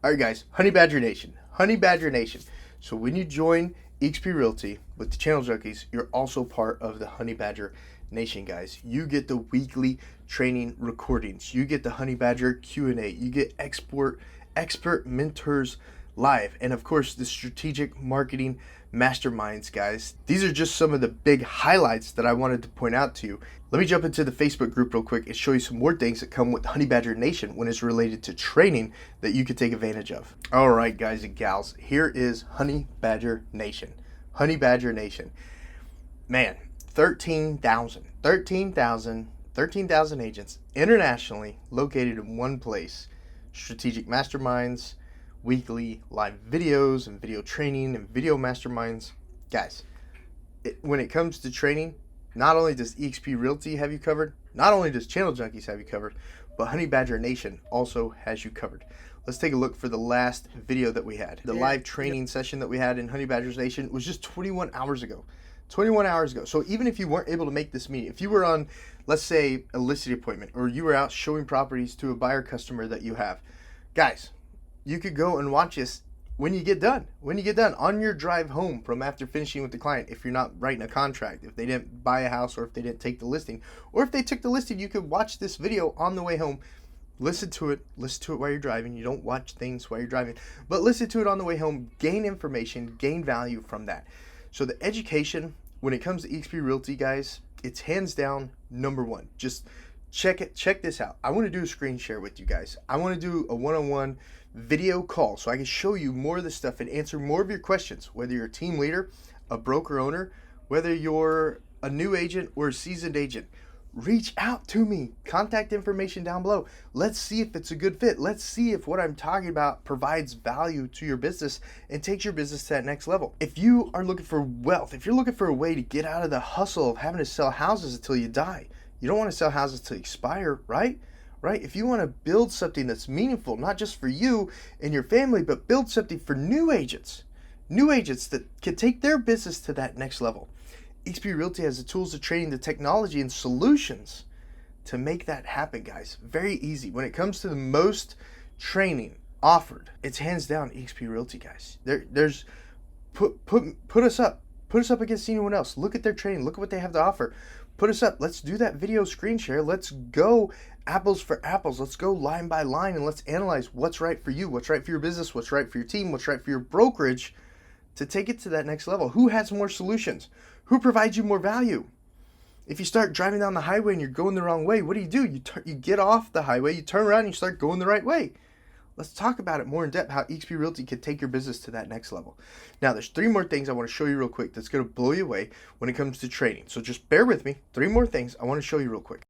All right, guys, Honey Badger Nation, Honey Badger Nation. So when you join eXp Realty with the Channel Junkies, you're also part of the Honey Badger Nation, guys. You get the weekly training recordings. You get the Honey Badger Q&A. You get expert mentors live, and of course the strategic marketing masterminds, guys. These are just some of the big highlights that I wanted to point out to you. Let me jump into the Facebook group real quick and show you some more things that come with Honey Badger Nation when it's related to training that you could take advantage of. All right, guys and gals, here is Honey Badger Nation. Honey Badger Nation. Man, 13,000 agents internationally located in one place. Strategic masterminds, weekly live videos and video training and video masterminds. Guys, when it comes to training, not only does eXp Realty have you covered, not only does Channel Junkies have you covered, but Honey Badger Nation also has you covered. Let's take a look for the last video that we had. The live training session that we had in Honey Badger Nation was just 21 hours ago. 21 hours ago. So even if you weren't able to make this meeting, if you were on, let's say, a listing appointment, or you were out showing properties to a buyer customer that you have, guys, you could go and watch this when you get done. When you get done on your drive home from after finishing with the client, if you're not writing a contract, if they didn't buy a house, or if they didn't take the listing, or if they took the listing, you could watch this video on the way home. Listen to it while you're driving. You don't watch things while you're driving, but listen to it on the way home, gain information, gain value from that. So the education, when it comes to eXp Realty, guys, it's hands down number one. Just check this out. I want to do a screen share with you guys. I want to do a one-on-one video call so I can show you more of this stuff and answer more of your questions, whether you're a team leader, a broker owner, whether you're a new agent or a seasoned agent. Reach out to me. Contact information down below. Let's see if it's a good fit. Let's see if what I'm talking about provides value to your business and takes your business to that next level. If you are looking for wealth, if you're looking for a way to get out of the hustle of having to sell houses until you die, you don't want to sell houses till you expire, right? If you want to build something that's meaningful, not just for you and your family, but build something for new agents that can take their business to that next level. eXp Realty has the tools, the training, the technology, and solutions to make that happen, guys. Very easy. When it comes to the most training offered, it's hands down eXp Realty, guys. There's put us up against anyone else. Look at their training. Look at what they have to offer. Put us up. Let's do that video screen share. Let's go apples for apples. Let's go line by line, and let's analyze what's right for you, what's right for your business, what's right for your team, what's right for your brokerage to take it to that next level. Who has more solutions? Who provides you more value? If you start driving down the highway and you're going the wrong way, what do? You get off the highway, you turn around, and you start going the right way. Let's talk about it more in depth, how eXp Realty can take your business to that next level. Now, there's 3 more things I want to show you real quick that's going to blow you away when it comes to training. So just bear with me. 3 more things I want to show you real quick.